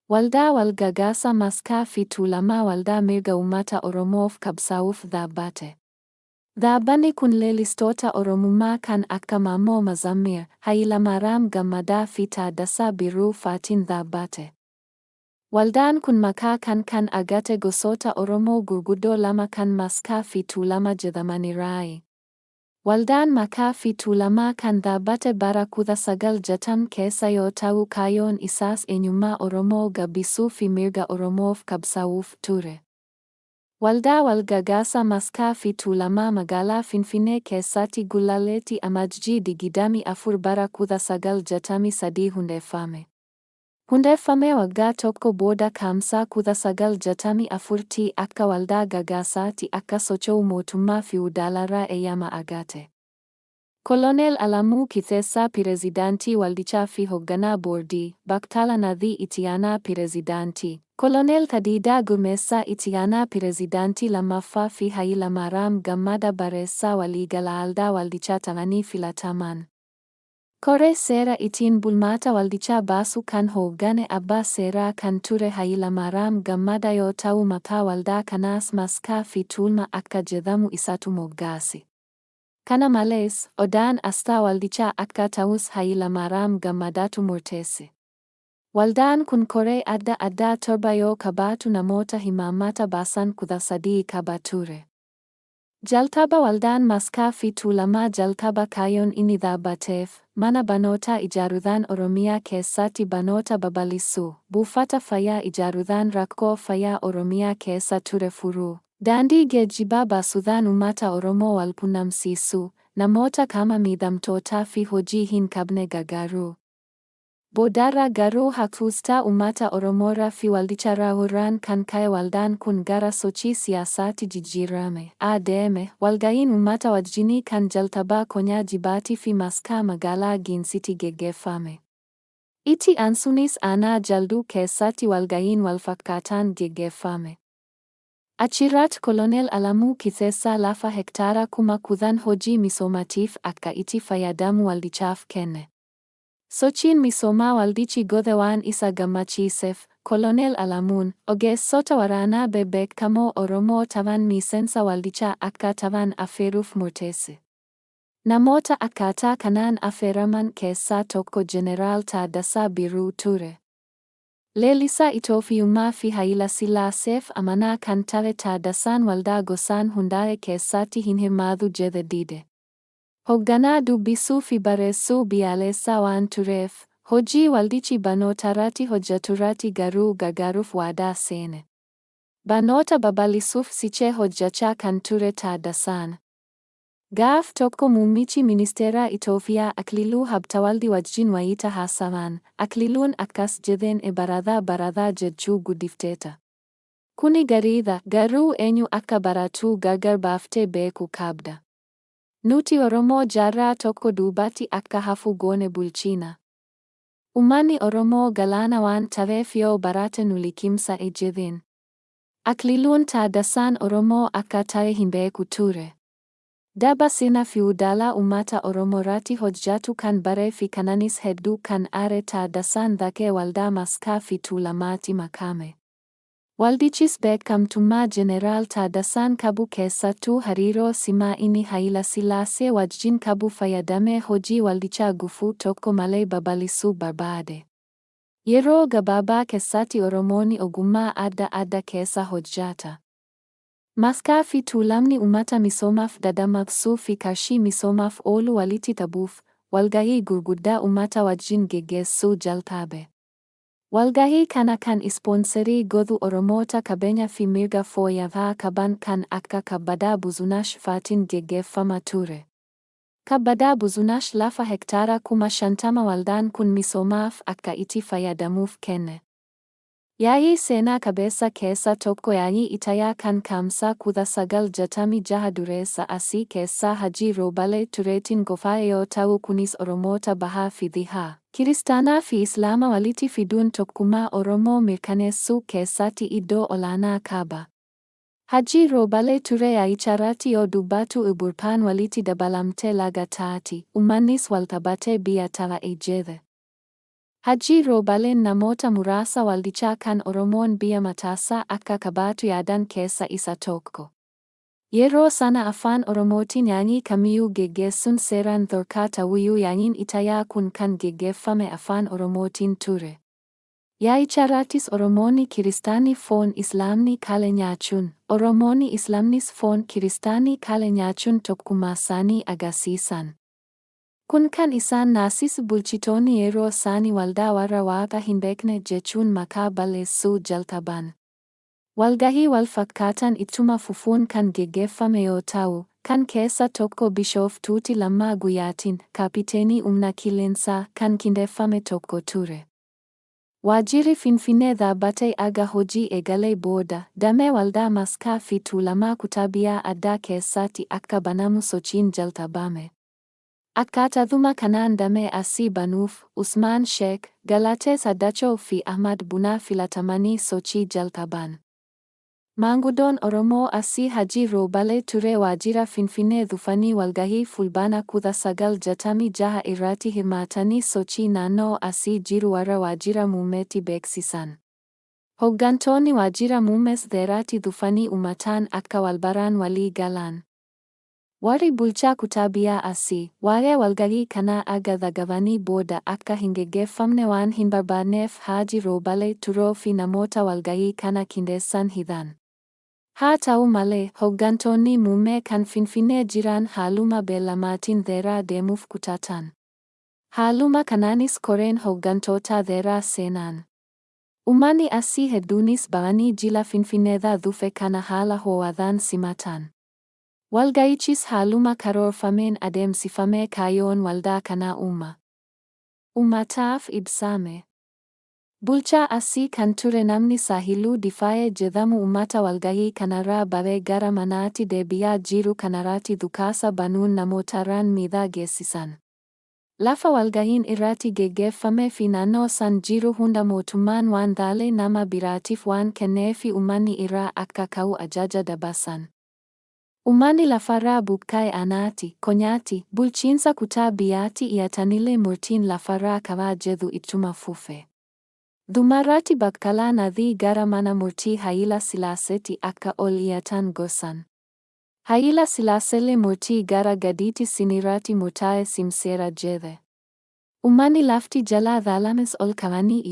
Waldaa Wal-gargaarsa Maccaa fi Tuulamaa waldaa mirga uummata Oromoof qabsaa'uuf dhaabbate. Dhaabbanni kun leellistoota Oromummaa kan akka Maammoo Mazammir, Hayilamaariyaam Gammadaa fi Taaddasaa Birruu faatiin dhaabbate. Waldaan kun maqaa kan argate gosoota Oromoo gurguddoo lama kan Maccaa fi Tuulamaa jedhamaniiraayi. Waldaan Maccaa fi Tuulamaa kan dhaabbate bara 1960 keessa yoo ta'u kaayyoon isaas eenyummaa Oromoo gabbisuu fi mirga Oromoof qabsaa'uuf ture. Waldaa Wal-gargaarsa Maccaa fi Tuulamaa magaalaa Finfinnee keessatti gullalleetti amajjii 24 bara 1963 hundeeffame. Hundeeffamee waggaa tokko booda caamsaa 1964tti akka waldaa gargaarsaatti akka socho'u mootummaa fiiwudaalaarraa eeyyama argate. Koloneel Alamuu Kiteessaa Pireezidaantii Waldichaa fi hoogganaa boordii, Baktala Nadhii itti aanaa Pireezidaantii, Koloneel Tadiidaa Gurmeessaa itti aanaa Pireezidaantii lammaffaa fi Hayilamaariyaam Gammadaa barreessaa waliigalaa waldaa Waldichaa ta'anii filataman. Koree seera ittiin bulmaata Waldichaa baasu kan hooggane abbaa seeraa kan ture Hayilamaariyaam Gammadaa yoo ta'u maqaa waldaa kanaas Maccaa fi Tuulamaa akka jedhamu isatu moggaase. Kana malees, odaan asxaa Waldichaa akka ta'us Hayilamaariyaam Gammadaatu murteesse. Waldaan kun koree adda addaa 7 yoo qabaatu namoota himaammata baasan 13 qaba ture. Jalqaba waldaan Maccaa fi Tuulamaa jalqaba kaayyoon inni dhaabbateef, mana barnootaa ijaaruudhaan Oromiyaa keessatti barnoota babal'isuu, buufata fayyaa ijaaruudhaan rakkoo fayyaa Oromiyaa keessa ture furuu, daandii geejjibaa baasuudhaan uummata Oromoo wal quunnamsiisuu, namoota qaama miidhamtootaa fi hojii hin qabne gargaaruu. Boodarra garuu hafuustaa uummata Oromoorraa fi waldicha raawwuudhaan kan ka'e waldaan kun gara sochii siyaasaatti jijjiirame. Adeeme, walga'iin uummata wajjinii kan jalqabaa konyaa Jibaatii fi Maccaa magaalaa Ginsitti geggeeffame. Itti aansuunis aanaa Jalduu keessatti walga'iin walfakkaataan geggeeffame. Achirratti Koloneel Alamuu Kiteessaa lafa hektaara 10,000 hojii misoomaatiif akka itti fayyadamu waldichaaf kenne. Sochiin misoomaa waldichi godhe waan isa gammachiiseef, Koloneel Alamuun ogeessota waraanaa bebeekamoo Oromoo ta'an miseensa waldichaa akka ta'an affeeruuf murteesse. Namoota akkaataa kanaan affeeraman keessaa tokko Jeneraal Taaddasaa Birruu ture. Leellisaa Itoophiyummaa fi Hayila Sillaaseef amanaa kan ta'e Taaddasaan waldaa gosaan hundaa'e keessatti hin hirmaatu jedhe dide. Hoogganaa dubbisuu fi barreessuu biyyaalessaa waan tureef, hojii waldichi barnootarratti hojjeturratti garuu gargaaruuf waadaa seene. Barnoota babal'isuuf cichee hojjechaa kan ture Taaddasaan. Gaaf tokko muummichi ministeeraa Itoophiyaa Akililuu Habtewaldii wajjin wayita haasawan, Akililuun akkas jedheen baradhaa jechuu guddifteeta. Kuni gaariidha, garuu eenyu akka baratu gargar baaftee beekuu qabda. Nuti Oromoo jaarraa tokko duubatti akka hafu goone bulchina. Uummanni Oromoo galaana waan ta'eef yoo barate nu liqimsa jedheen. Akililuun Taaddasaan Oromoo akka ta'e hin beeku ture. Daba sina fiiwudaalaa uummata Oromoorratti hojjetu kan baree fi kananis hedduu kan aare Taaddasaan dhaqee waldaa Maccaa fi Tuulamaatti makame. Waldichis beekamtummaa Jeneraal Taaddasaan qabu keessattuu hariiroo cimaa inni Hayila Sillaasee wajjin qabu fayyadamee hojii waldichaa gufuu tokko malee babal'isuu barbaade. Yeroo gabaabaa keessatti Oromoonni ogummaa adda addaa keessa hojjeta. Maccaa fi Tuulamni uummata misoomaaf dadamaqsuu fi qarshii misoomaaf oolu walitti qabuuf, walgahii gurguddaa uummata wajjin geggeessuu jalqabe. Walgahii kana kan ispoonserii godhu Oromoota qabeenya fi mirga fooyya'aa qaban kan akka Kabbadaa Buzunash faatiin geggeeffama ture. Kabbadaa Buzunash lafa hektaara 50,000 waldaan kun misoomaaf akka itti fayyadamuuf kenne. Yaa'ii seenaa qabeessa keessa tokko yaa'ii Itayaa kan caamsaa 1966 dureessa asii keessaa Hajii Roobalee tureetiin qophaa'e yoo ta'u kunis Oromoota bahaa fi dhihaa, Kiristaanaa fi Islaama walitti fiduun tokkummaa Oromoo mirkaneessuu keessatti iddoo olaanaa qaba. Hajii Roobalee ture yaa'icharratti yoo dubbatu Uburpaan walitti dabalamtee laga taati, uummannis walqabatee biyya ta'e jedhe. Hajii roobaleen namoota muraasa waldichaa kan Oromoon biyya mataasaa akka qabaatu yaadan keessa isa tokko. Yeroo sana afaan Oromootiin yaa'ii kamiyyuu geggeessuun seeraan dhorkaa ta'uyyuu yaa'iin Itayaa kun kan geggeeffame afaan Oromootiin ture. Yaa'icharrattis Oromoonni Kiristaanii foon Islaamni kalee nyaachuun, Oromoonni Islaamnis foon Kiristaanii kalee nyaachuun tokkummaa isaanii agarsiisan. Kun kan isaan naasis bulchitoonni yeroo isaanii waldaa warra waaqa hin beekne jechuun maqaa balleessuu jalqaban. Walgahii wal fakkaatan ittuma fufuun kan geggeeffame yoo ta'u, kan keessa tokko Bishooftuutti Lammaa Guyyaatiin kaapiteenii humna qilleensaa kan qindeeffame tokko ture. Waajjirri Finfinnee dhaabbatee aga hojii eegalee booda damee waldaa Maccaa fi Tuulamaa kutaa biyya addaa keessatti akka banamu sochiin jalqabame. Akkaataadhuma kanaan damee asii banuuf Usmaan Sheek, Galatee Saddachoo fi Ahmad Bunaa filatamanii sochii jalqaban. Maanguddoon Oromoo asii Hajii Roobalee ture waajjira Finfinnee dhufanii walgahii fulbaana 1966 irratti hirmaatanii sochii naannoo asii jiru warra waajjira muummeetti beeksisan. Hooggantoonni waajjira muummees dheeraatti dhufanii uummataan akka walbaraan walii galan. Warri bulchaa kutaa biyyaa asii waa'ee walgahii kanaa aga dhagahanii booda akka hin geggeeffamne waan hin barbaanneef Hajii Roobalee turoo fi namoota walgahii kana qindeessan hidhan. Haa ta'u malee, hooggantoonni muummee kan Finfinnee jiran haaluma beellamaatiin dheeraa deemuuf kutatan. Haaluma kanaanis koreen hooggantoota dheeraa seenan. Uummanni asii hedduunis ba'anii jila Finfinneedhaa dhufe kana haala ho'aadhaan simatan. Walga'ichis haaluma karoorfameen adeemsifamee kaayyoon waldaa kanaa uummataaf ibsame. Bulchaa asii kan ture namni Saahiluu Difaayee jedhamu uummata walgahii kanarraa baree gara manaatti deebi'aa jiru kanarratti dhukaasa banuun namootarraan miidhaa geessisan. Lafa walgahiin irratti geggeeffamee fi naannoo san jiru hunda mootummaan waan dhaalee nama biraatiif waan kenneefi uummanni irraa akka ka'u ajaja dabarsan. Uummanni lafarraa buqqa'e anaati, konyaatti, bulchiinsa kutaa biyyaatti dhiyaatanillee murtiin lafarraa ka'aa jedhu ittuma fufe. Dhumarratti Baqqalaa Nadhii gara mana murtii Hayila Sillaaseetti akka ol dhiyaatan gorsan. Hayila Sillaaseellee murtii gara gadiitti sinirratti murtaa'e simseera jedhe. Uummanni lafti jalaa dhaalames ol ka'anii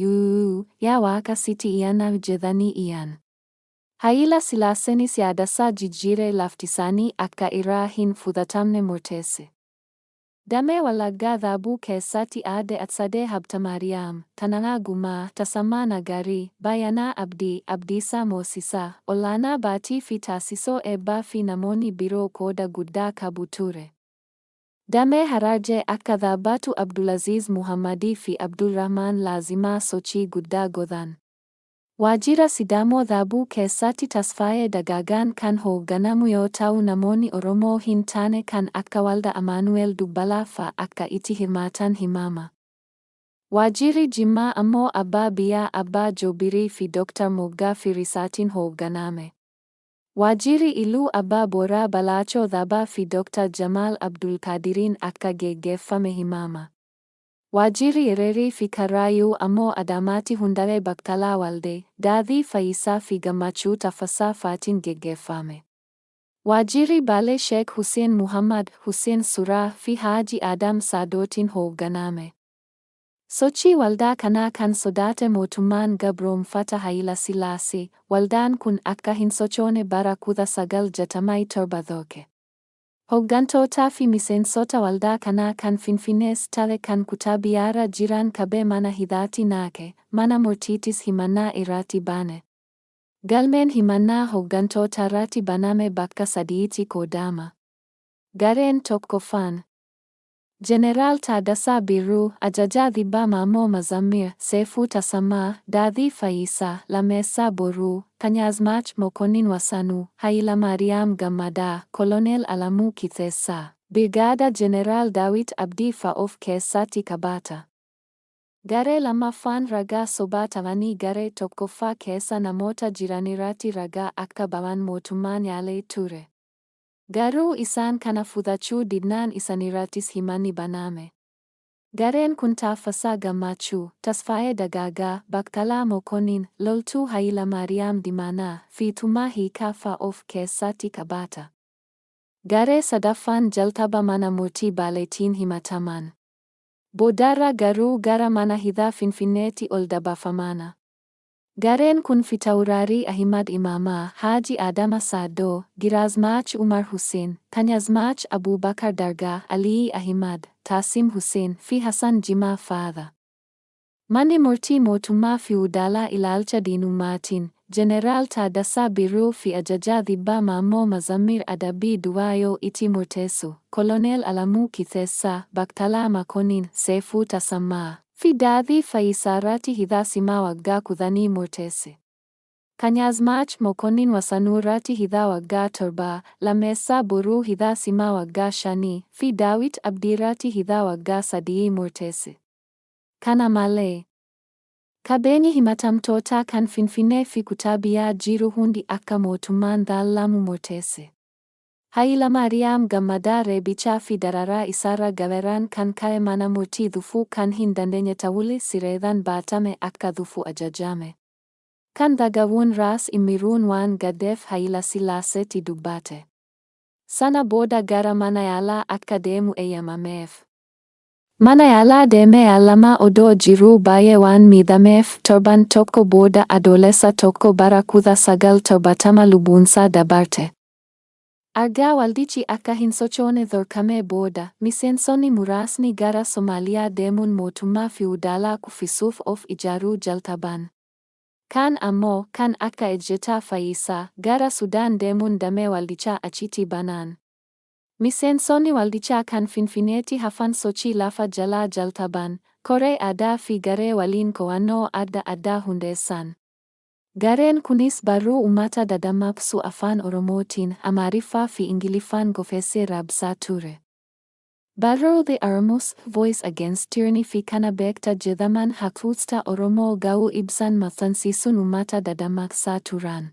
yaa waaqa sitti iyyanna jedhanii iyyan. Hayila Sillaaseenis yaadasaa jijjiiree laftisaanii akka irraa hin fudhatamne murteesse. Damee Wallaggaa Dhaabuu keessatti aadde Atsadee Habtamaariyaam, Tananaa Gumaa, Tasammaa Nagarii, Bayanaa Abdii, Abdiisaa Moosisaa, Olaanaa Baatii fi Taasisoo Eebbaa fi namoonni biroo qooda guddaa qabu ture. Damee Harargee akka dhaabbatu Abdulaziz Muhammadii fi Abdulrahmaan Laazimaa sochii guddaa godhan. Waajjira Sidaamoo Dhaabuu keessatti Tasfaayee Dagaagaan kan hoogganamu yoo ta'u namoonni Oromoo hin taane kan akka Waldaa Amaanu'eel Dubbalaa fa'a akka itti hirmaatan himama. Waajjirri Jimmaa ammoo Abbaa Biyyaa Abbaa Joobirii fi Dr. Moggaa Firisaatiin hoogganame. Waajjirri Iluu Abbaa Booraa Balaachoo Dhaabaa fi Dr. Jamaal Abdulkaadiriin akka geggeeffame himama. Waajjirri Ereerii fi Karrayyuu ammoo Adaamaatti hundaa'ee Baqqalaa Waldee, Daadhii Fayyisaa fi Gammachuu Tafasaa fa'aatiin geggeeffame. Waajjirri Baalee Sheek Huseen Muhammad, Huseen Suraa fi Haaji Adam Saadootiin hoogganame. Sochii waldaa kanaa kan sodaate mootummaan gabroonfata Hayila Sillaasee, waldaan kun akka hin sochoone bara 1967 dhorke. Hooggantootaa fi miseensota waldaa kanaa kan Finfinnees ta'e kan kutaa biyyaarra jiran qabee mana hidhaatti naqe, mana murtiittis himannaa irratti bane. Galmeen himannaa hooggantootarratti baname bakka sadiitti qoodama. Gareen tokkoffaan Jeneraal Taaddasaa Birruu, Ajajaa Dhibbaa Maammoo Mazammir, Seefuu Tasammaa, Daadhii Fayyisaa, Lameessaa Boruu, Kanyaazmaach Mokonnin Wasanuu, Hayilamaariyaam Gammadaa, Koloneel Alamuu Kiteessaa, Birgaada Jeneraal Daawit Abdii fa'a of keessatti qabata. Garee lammaffaan ragaa sobaa ta'anii garee tokkoffaa keessa namoota jiranirratti ragaa akka ba'an mootummaan yaalee ture. Garuu isaan kana fudhachuu didnaan isaaniirrattis himanni baname. Gareen kun Taaffasaa Gammachuu, Tasfaayee Dagaagaa, Baqqalaa Mokonnin, Loltuu Hayilamaariyaam Dimaanaa fi Tumaa Hiikaa fa'aa of keessatti qabata. Garee sadaffaan jalqaba mana murtii Baaleetiin himataman. Boodarra garuu gara mana hidhaa Finfinneetti ol dabarfamana. Gareen kun Fitawuraarii Ahimad Imaamaa, Haaji Adama Saadoo, Giraazmaach Umar Hussein, Kanyaazmaach Abuubakar Dargaa, Alii Ahimad, Taasim Hussein fi Hassan Jimaa fa'aadha. Manni murtii mootummaa fiwudaalaa ilaalcha diinummaatiin, Jeneraal Taaddasaa Birruu fi ajajaa dhibbaa Maammoo Mazammir Adabii Duwaayoo itti murteessu, Koloneel Alamuu Kiteessaa, Baqqalaa Mokonnin, Seefuu Tasammaa fi Daadhii Fayyisaarratti hidhaa simaa waggaa 10 murteesse. Kanyaazmaach Mokonnin Wasanuurratti hidhaa waggaa 7, Lameessaa Boruu hidhaa simaa waggaa 5 fi Daawit Abdiirratti hidhaa waggaa 3 murteesse. Kana malee, qabeenyi himatamtootaa kan Finfinnee fi kutaa biyyaa jiru hundi akka mootummaan dhaallamu murteesse. Hayilamaariyaam Gammadaa reebichaa fi dararaa isaarra gaheeraan kan ka'e mana murtii dhufuu kan hin dandeenye ta'ullee sireedhaan baatame akka dhufu ajajame. Kan dhaga'uun Raas Imiruun waan gaddeef Hayilasillaaseetti dubbate. Sana booda gara mana yaalaa akka deemu eeyyamameef. Mana yaalaa deemee yaalamaa odoo jiruu baay'ee waan miidhameef torban tokko booda adoolessa 1 bara 1970 lubbuunsaa dabarte. Argaa waldichi akka hin sochoone dhorkamee booda, miseensonni muraasni gara Somaaliyaa deemuun mootummaa fiwudaalaa kuffisuuf of ijaaruu jalqaban. Kaan ammoo kan akka Ejjetaa Fayyisaa gara Sudaan deemuun damee waldichaa achitti banaan. Miseensonni waldichaa kan Finfinneetti hafan sochii lafa jalaa jalqaban, koree aadaa fi garee waliin qo'annoo adda addaa hundeessan. Gareen kunis barruu uummata dadammaaqsu afaan Oromootiin, Amaariffaa fi Ingiliffaan qopheessee raabsaa ture. Barruu The Oromo's Voice Against Tyranny fi Kana Beekta jedhaman haquuqta Oromoo ga'uu ibsan maxxansiisuun uummata dadammaaqsaa turan.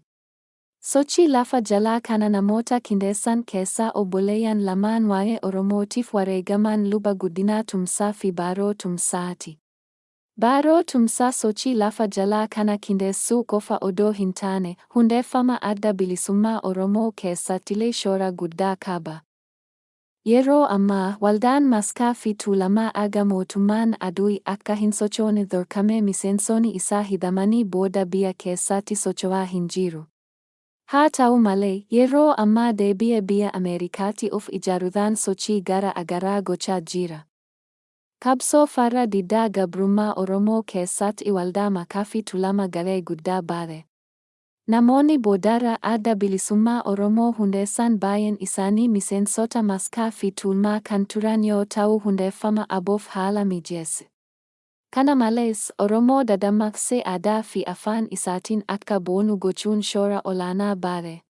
Sochii lafa jalaa kana namoota qindeessan keessaa obboleeyyan lamaan waa'ee Oromootiif wareegaman Luba Guddinaa Tumsaa fi Baaroo Tumsaati. Baaroo Tumsaa sochii lafa jalaa kana qindeessuu qofa odoo hin taane, hundeeffama adda bilisummaa Oromoo keessattillee shoora guddaa qaba. Yeroo ammaa, Waldaan Maccaa fi Tuulamaa aga mootummaan aduu akka hin sochoone dhorkamee miseensonni isaa hidhamanii booda biyya keessatti socho'aa hin jiru. Haa ta'u malee, yeroo ammaa deebi'ee biyya Ameerikaatti of ijaaruudhaan sochii gara agaraa gochaa jira. Qabsoo farra diddaa gabrummaa Oromoo keessatti Waldaa Maccaa fi Tuulamaa garee guddaa baate. Namoonni boodarra adda bilisummaa Oromoo hundeessan baay'een isaanii miseensota Maccaa fi Tuulamaa kan turan yoo ta'u hundeeffama aboof haala mijeesse. Kana malees, Oromoo dadammaqsee aadaa fi afaan isaatiin akka boonu gochuun shoora olaanaa baate.